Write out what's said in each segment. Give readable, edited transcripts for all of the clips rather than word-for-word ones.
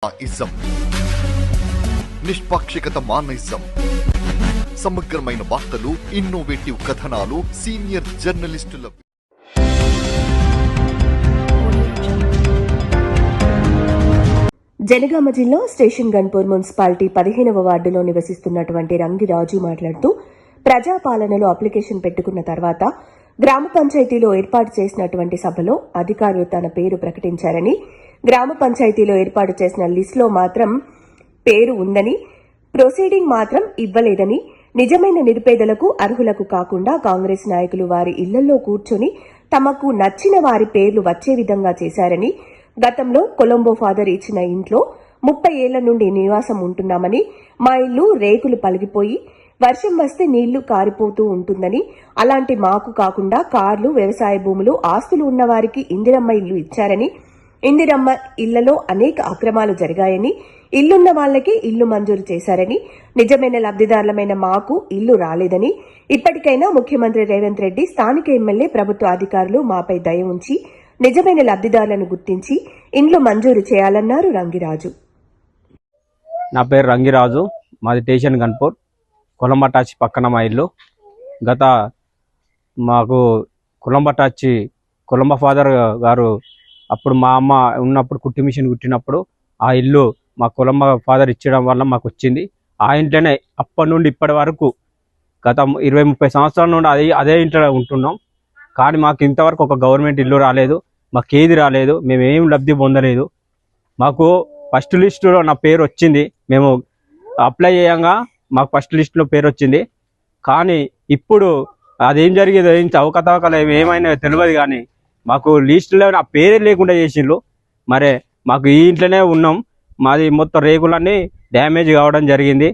Ism నిష్పాక్షికత మానయిజం సమగ్రమైన వార్తలు innovative కథనాలు సీనియర్ జర్నలిస్టుల జనగామ జిల్లా స్టేషన్ గన్పూర్ మున్సిపాలిటీ 15వ వార్డులో నివసిస్తున్నటువంటి రంగిరాజు మాట్లాడుతూ ప్రజాపాలనలో అప్లికేషన్ పెట్టుకున్న తర్వాత గ్రామ పంచాయతీలో ఏర్పాటు చేసినటువంటి సభలో అధికారులు తన పేరు ప్రకటించారని, గ్రామ పంచాయతీలో ఏర్పాటు చేసిన లిస్టులో మాత్రం పేరు ఉందని, ప్రొసీడింగ్ మాత్రం ఇవ్వలేదని, నిజమైన నిరుపేదలకు అర్హులకు కాకుండా కాంగ్రెస్ నాయకులు వారి ఇళ్లలో కూర్చొని తమకు నచ్చిన వారి పేర్లు వచ్చే విధంగా చేశారని, గతంలో కొలంబో ఫాదర్ ఇచ్చిన ఇంట్లో 30 ఏళ్ల నుండి నివాసం ఉంటున్నామని, మా ఇల్లు రేకులు పలిగిపోయి వర్షం వస్తే నీళ్లు కారిపోతూ ఉంటుందని, అలాంటి మాకు కాకుండా కార్లు, వ్యవసాయ భూములు, ఆస్తులు ఉన్నవారికి ఇందిరమ్మ ఇల్లు ఇచ్చారని, ఇందిరమ్మ ఇళ్లలో అనేక అక్రమాలు జరిగాయని, ఇల్లున్న వాళ్లకి ఇల్లు మంజూరు చేశారని, నిజమైన లబ్దిదారులమైన మాకు ఇల్లు రాలేదని, ఇప్పటికైనా ముఖ్యమంత్రి రేవంత్ రెడ్డి, స్థానిక ఎమ్మెల్యే, ప్రభుత్వ అధికారులు మాపై దయ ఉంచి నిజమైన లబ్దిదారులను గుర్తించి ఇండ్లు మంజూరు చేయాలన్నారు రంగిరాజు. నా పేరు రంగిరాజు, మాది స్టేషన్ గన్పూర్, కొలంబటాచి పక్కన మా ఇల్లు. గత మాకు కొలంబటాచి కొలంబ ఫాదర్ గారు అప్పుడు మా అమ్మ ఉన్నప్పుడు కుట్టి మిషన్ కుట్టినప్పుడు ఆ ఇల్లు మా కొలంబ ఫాదర్ ఇచ్చడం వల్ల మాకు వచ్చింది. ఆ ఇంట్లోనే అప్పటి నుండి ఇప్పటి వరకు గత 20-30 సంవత్సరాల నుండి అదే ఇంట్లో ఉంటున్నాం. కానీ మాకు ఇంతవరకు ఒక గవర్నమెంట్ ఇల్లు రాలేదు, మాకేది రాలేదు, మేము ఏం లబ్ధి పొందలేదు. మాకు ఫస్ట్ లిస్టులో నా పేరు వచ్చింది, మేము అప్లై చేయంగా మాకు ఫస్ట్ లిస్టులో పేరు వచ్చింది. కానీ ఇప్పుడు అదేం జరిగేదో ఏం అవకతవకలు ఏమైనా తెలియదు, కానీ మాకు లిస్టులో నా పేరే లేకుండా చేసిండ్రు. మరే మాకు ఈ ఇంట్లోనే ఉన్నాం, మాది మొత్తం రేకులన్నీ డ్యామేజ్ కావడం జరిగింది.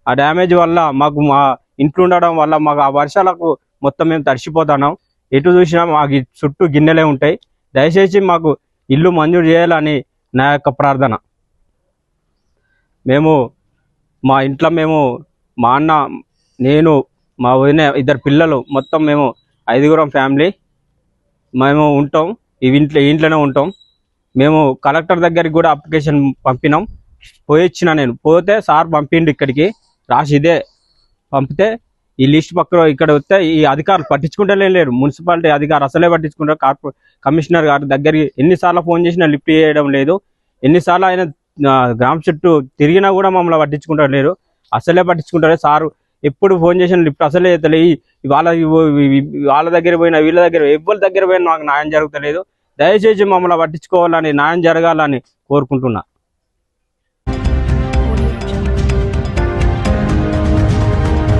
ఆ డ్యామేజ్ వల్ల మాకు మా ఇంట్లో ఉండడం వల్ల మాకు ఆ వర్షాలకు మొత్తం మేము తడిసిపోతున్నాం. ఎటు చూసినా మాకు చుట్టూ గిన్నెలే ఉంటాయి. దయచేసి మాకు ఇల్లు మంజూరు చేయాలని నా యొక్క ప్రార్థన. మేము మా ఇంట్లో మా అన్న, నేను, మా వదిన, 2 పిల్లలు, మొత్తం మేము 5గురం ఫ్యామిలీ మేము ఉంటాం. ఇంట్లోనే ఉంటాం. మేము కలెక్టర్ దగ్గరికి కూడా అప్లికేషన్ పంపినాం, నేను పోతే సార్ పంపిండు ఇక్కడికి రాసి ఇదే పంపితే ఈ లిస్ట్ పక్కన ఇక్కడ వస్తే ఈ అధికారులు పట్టించుకుంటూనే లేరు. మున్సిపాలిటీ అధికారులు అసలే పట్టించుకుంటారు. కమిషనర్ గారి దగ్గరికి ఎన్నిసార్లు ఫోన్ చేసినా లిఫ్ట్ చేయడం లేదు. ఎన్నిసార్లు ఆయన గ్రామ చుట్టూ తిరిగినా కూడా మమ్మల్ని పట్టించుకుంటారు లేరు, అసలే పట్టించుకుంటారు. సారు ఎప్పుడు ఫోన్ చేసిన లిఫ్ట్ అసలే తెలియదు. వాళ్ళ దగ్గర పోయినా వీళ్ళ దగ్గర ఎవరి దగ్గర పోయినా మాకు న్యాయం జరుగుతలేదు. దయచేసి మమ్మల్ని పట్టించుకోవాలని, న్యాయం జరగాలని కోరుకుంటున్నా.